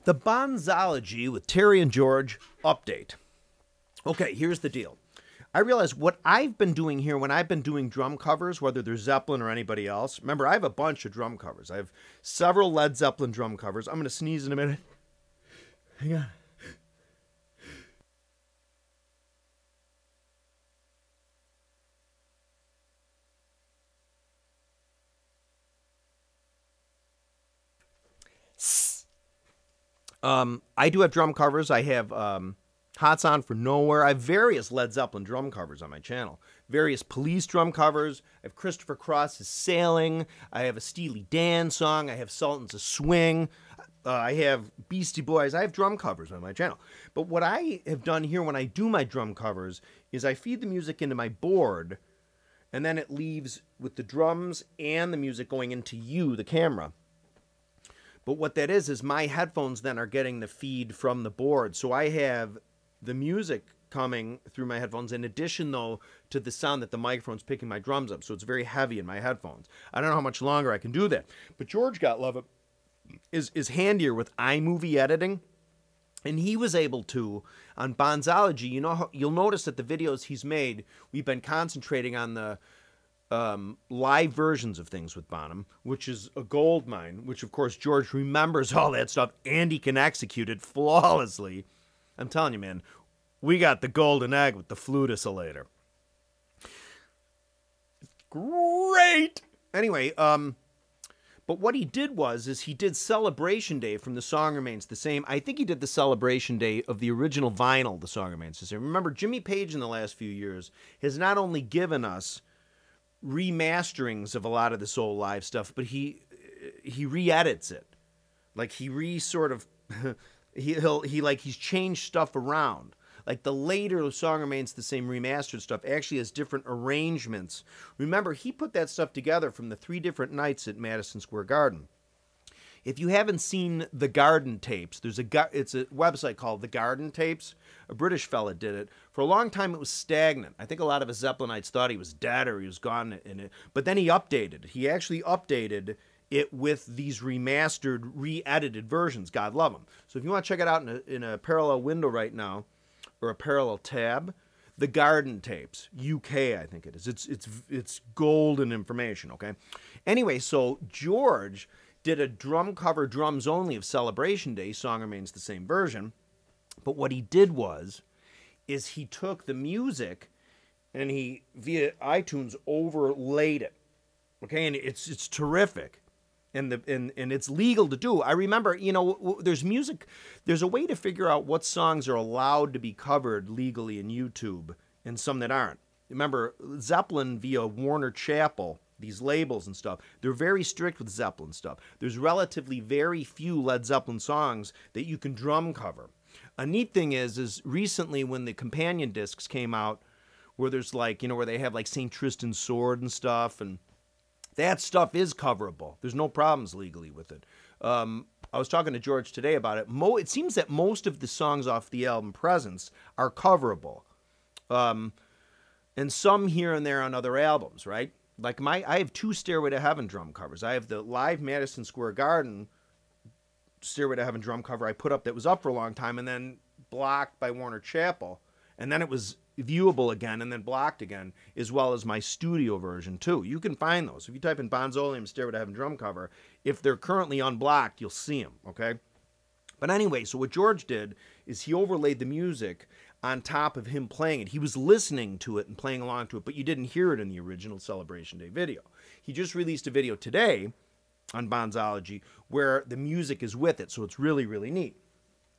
The Bonzology with Terry and George update. Okay, here's the deal. I realize what I've been doing here when I've been doing drum covers, whether they're Zeppelin or anybody else. Remember, I have a bunch of drum covers. I have several Led Zeppelin drum covers. I'm going to sneeze in a minute. Hang on. I do have drum covers. I have Hots On for Nowhere. I have various Led Zeppelin drum covers on my channel. Various Police drum covers. I have Christopher Cross's Sailing. I have a Steely Dan song. I have Sultans of Swing. I have Beastie Boys. I have drum covers on my channel. But what I have done here when I do my drum covers is I feed the music into my board, and then it leaves with the drums and the music going into you, the camera. But what that is my headphones then are getting the feed from the board. So I have the music coming through my headphones in addition, though, to the sound that the microphone's picking my drums up. So it's very heavy in my headphones. I don't know how much longer I can do that. But George got love it is handier with iMovie editing. And he was able to, on Bonzology, you'll notice that the videos he's made, we've been concentrating on the live versions of things with Bonham, which is a gold mine, which of course George remembers all that stuff and he can execute it flawlessly. I'm telling you, man, we got the golden egg with the flute oscillator. Great! Anyway, but what he did is he did Celebration Day from The Song Remains the Same. I think he did the Celebration Day of the original vinyl, The Song Remains the Same. Remember, Jimmy Page in the last few years has not only given us remasterings of a lot of this old live stuff, but he re-edits it. Like he's changed stuff around. Like the later The Song Remains the Same remastered stuff actually has different arrangements. Remember, he put that stuff together from the 3 different nights at Madison Square Garden. If you haven't seen the Garden tapes, it's a website called The Garden Tapes. A British fella did it. For a long time, it was stagnant. I think a lot of his Zeppelinites thought he was dead or he was gone in it. But then he updated. He actually updated it with these remastered, re-edited versions. God love them. So if you want to check it out in a parallel window right now, or a parallel tab, The Garden Tapes, UK, I think it is. It's golden information, okay? Anyway, so George did a drum cover, drums only of Celebration Day. Song Remains the Same version. But what he did is he took the music and he, via iTunes, overlaid it. Okay, and it's terrific. And it's legal to do. I remember, there's music, there's a way to figure out what songs are allowed to be covered legally in YouTube and some that aren't. Remember, Zeppelin via Warner Chappell, these labels and stuff, they're very strict with Zeppelin stuff. There's relatively very few Led Zeppelin songs that you can drum cover. A neat thing is recently when the companion discs came out, where there's like, where they have like St. Tristan's Sword and stuff, and that stuff is coverable. There's no problems legally with it. I was talking to George today about it. It seems that most of the songs off the album Presence are coverable. And some here and there on other albums, right? Like I have 2 Stairway to Heaven drum covers. I have the live Madison Square Garden Stairway to Heaven drum cover I put up that was up for a long time and then blocked by Warner Chappell. And then it was viewable again and then blocked again, as well as my studio version too. You can find those. If you type in Bonzolium Stairway to Heaven drum cover, if they're currently unblocked, you'll see them, okay? But anyway, so what George did is he overlaid the music on top of him playing it. He was listening to it and playing along to it, but you didn't hear it in the original Celebration Day video. He just released a video today on Bonzology where the music is with it, so it's really, really neat.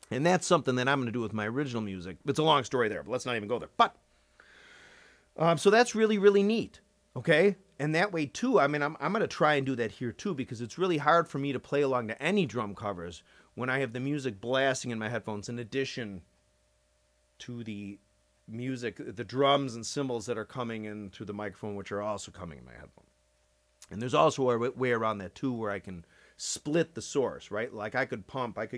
And that's something that I'm going to do with my original music. It's a long story there, but let's not even go there. But, so that's really, really neat, okay? And that way, too, I mean, I'm going to try and do that here, too, because it's really hard for me to play along to any drum covers when I have the music blasting in my headphones in addition to the music, the drums and cymbals that are coming in through the microphone, which are also coming in my headphone. And there's also a way around that, too, where I can split the source, right? Like I could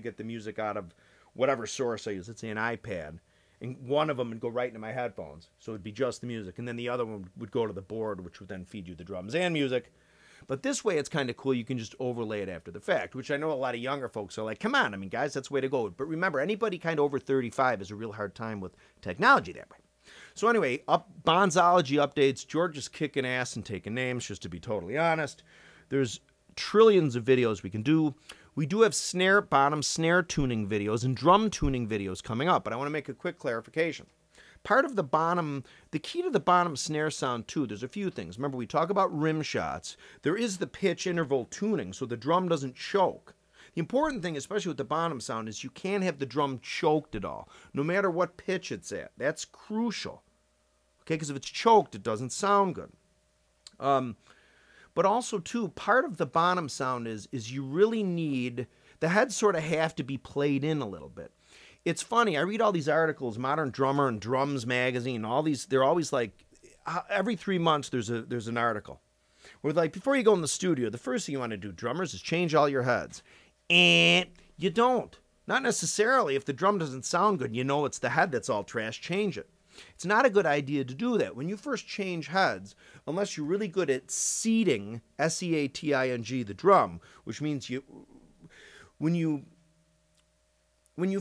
get the music out of whatever source I use, let's say an iPad, and one of them would go right into my headphones, so it would be just the music, and then the other one would go to the board, which would then feed you the drums and music. But this way, it's kind of cool. You can just overlay it after the fact, which I know a lot of younger folks are like, come on, I mean, guys, that's the way to go. But remember, anybody kind of over 35 has a real hard time with technology that way. So anyway, Bonzology updates. George is kicking ass and taking names, just to be totally honest. There's trillions of videos we can do. We do have BONHAM snare tuning videos and drum tuning videos coming up, but I want to make a quick clarification. Part of the BONHAM, the key to the BONHAM snare sound too, there's a few things. Remember, we talk about rim shots. There is the pitch interval tuning, so the drum doesn't choke. The important thing, especially with the BONHAM sound, is you can't have the drum choked at all, no matter what pitch it's at. That's crucial. Okay, because if it's choked, it doesn't sound good. But also, too, part of the BONHAM sound is you really need, the heads sort of have to be played in a little bit. It's funny, I read all these articles, Modern Drummer and Drums Magazine, all these, they're always like, every 3 months there's an article. Where like, before you go in the studio, the first thing you want to do, drummers, is change all your heads. And you don't. Not necessarily. If the drum doesn't sound good, you know it's the head that's all trash, change it. It's not a good idea to do that. When you first change heads, unless you're really good at seating, S-E-A-T-I-N-G, the drum, which means when you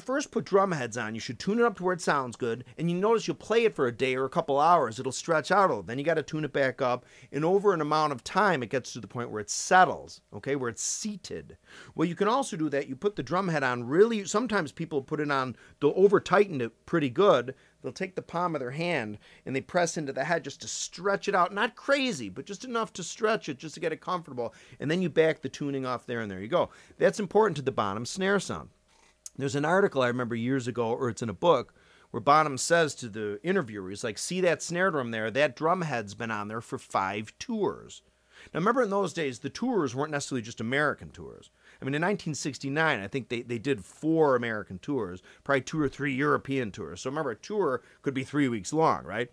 first put drum heads on, you should tune it up to where it sounds good, and you notice you'll play it for a day or a couple hours. It'll stretch out a little. Then you got to tune it back up, and over an amount of time, it gets to the point where it settles, okay, where it's seated. Well, you can also do that. You put the drum head on really, sometimes people put it on, they'll over-tighten it pretty good. They'll take the palm of their hand, and they press into the head just to stretch it out. Not crazy, but just enough to stretch it, just to get it comfortable. And then you back the tuning off there, and there you go. That's important to the BONHAM snare sound. There's an article I remember years ago, or it's in a book, where BONHAM says to the interviewer, he's like, see that snare drum there? That drum head's been on there for 5 tours. Now, remember in those days, the tours weren't necessarily just American tours. I mean, in 1969, I think they did 4 American tours, probably 2 or 3 European tours. So remember, a tour could be 3 weeks long, right?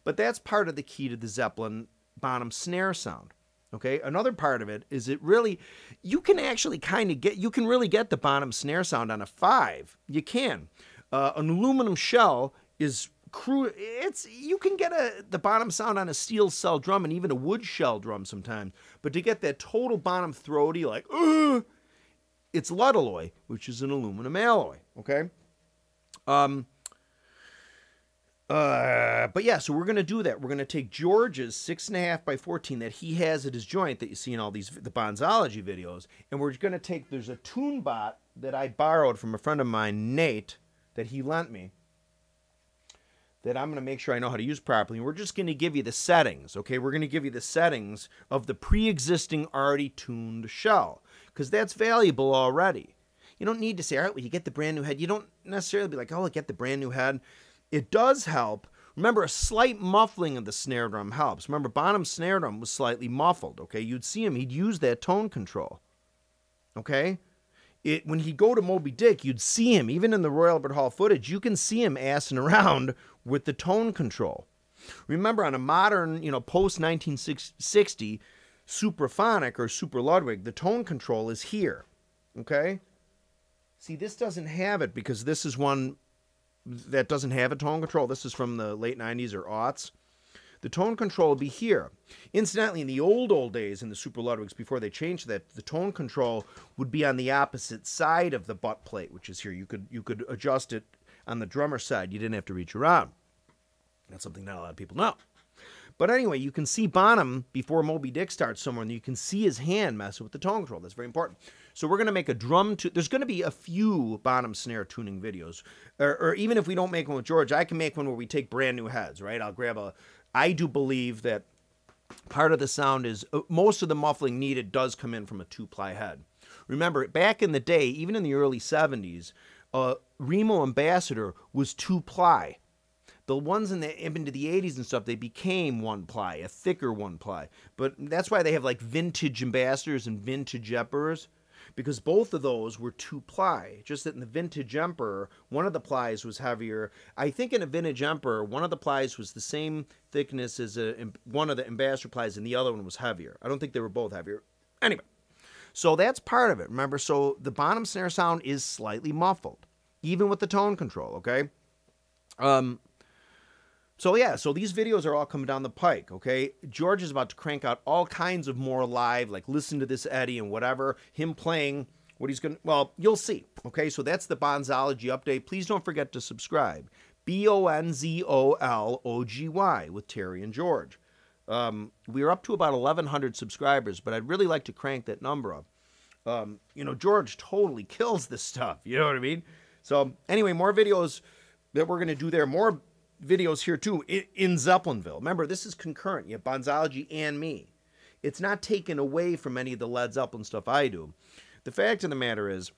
But that's part of the key to the Zeppelin BONHAM snare sound. Okay, another part of it is it really, you can actually kind of get, you can really get the BONHAM snare sound on a 5. You can. An aluminum shell is you can get the BONHAM sound on a steel cell drum and even a wood shell drum sometimes. But to get that total BONHAM throaty, like, it's lead alloy, which is an aluminum alloy. Okay. But yeah, so we're going to do that. We're going to take George's 6.5 by 14 that he has at his joint that you see in all these, the Bonzology videos. And we're going to take, there's a tune bot that I borrowed from a friend of mine, Nate, that he lent me, that I'm going to make sure I know how to use properly. And we're just going to give you the settings, okay? We're going to give you the settings of the pre-existing already tuned shell, because that's valuable already. You don't need to say, all right, well, you get the brand new head. You don't necessarily be like, oh, get the brand new head. It does help. Remember, a slight muffling of the snare drum helps. Remember, BONHAM's snare drum was slightly muffled, okay? You'd see him. He'd use that tone control, okay? When he'd go to Moby Dick, you'd see him. Even in the Royal Albert Hall footage, you can see him assing around with the tone control. Remember, on a modern, post-1960 supraphonic or Super Ludwig, the tone control is here, okay? See, this doesn't have it because this is one that doesn't have a tone control. This is from the late 90s or aughts. The tone control will be here. Incidentally, in the old days, in the Super Ludwigs, before they changed that, the tone control would be on the opposite side of the butt plate, which is here. You could adjust it on the drummer side. You didn't have to reach around. That's something not a lot of people know. But anyway, you can see BONHAM before Moby Dick starts somewhere, and you can see his hand messing with the tone control. That's very important. So we're going to make a drum tune. There's going to be a few BONHAM snare tuning videos. Or even if we don't make one with George, I can make one where we take brand new heads, right? I'll grab I do believe that part of the sound is, most of the muffling needed does come in from a 2-ply head. Remember, back in the day, even in the early 70s, Remo Ambassador was 2-ply. The ones into the 80s and stuff, they became 1-ply, a thicker 1-ply. But that's why they have like vintage Ambassadors and vintage Emperors, because both of those were 2-ply. Just that in the vintage Emperor, one of the plies was heavier. I think in a vintage Emperor, one of the plies was the same thickness as one of the Ambassador plies, and the other one was heavier. I don't think they were both heavier. Anyway, so that's part of it. Remember, so the BONHAM snare sound is slightly muffled, even with the tone control, okay? So yeah, so these videos are all coming down the pike, okay? George is about to crank out all kinds of more live, like listen to this Eddie and whatever, him playing what he's going to, well, you'll see, okay? So that's the Bonzology update. Please don't forget to subscribe. BONZOLOGY with Terry and George. We are up to about 1,100 subscribers, but I'd really like to crank that number up. You know, George totally kills this stuff, you know what I mean? So anyway, more videos that we're going to do there, more videos here too in Zeppelinville. Remember, this is concurrent. You have Bonzology and me. It's not taken away from any of the Led Zeppelin stuff I do. The fact of the matter is,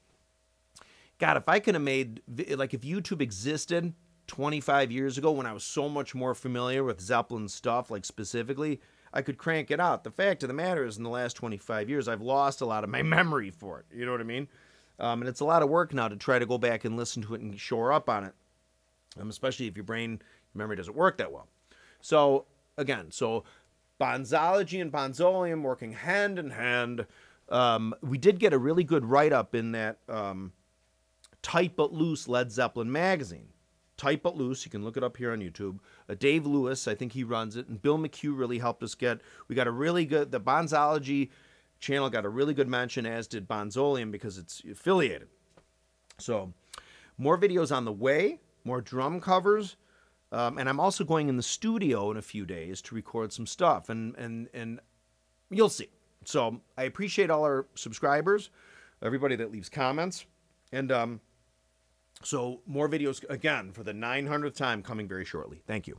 God, if I could have made, like if YouTube existed 25 years ago when I was so much more familiar with Zeppelin stuff, like specifically, I could crank it out. The fact of the matter is in the last 25 years, I've lost a lot of my memory for it. You know what I mean? And it's a lot of work now to try to go back and listen to it and shore up on it. Especially if your brain memory doesn't work that well. So again, so Bonzology and Bonzolium working hand in hand. We did get a really good write-up in that Tight But Loose Led Zeppelin magazine. Tight But Loose, you can look it up here on YouTube. Dave Lewis, I think he runs it, and Bill McHugh really helped us get, we got a really good, the Bonzology channel got a really good mention, as did Bonzolium, because it's affiliated. So more videos on the way. More drum covers, and I'm also going in the studio in a few days to record some stuff, and you'll see. So I appreciate all our subscribers, everybody that leaves comments, and so more videos, again, for the 900th time coming very shortly. Thank you.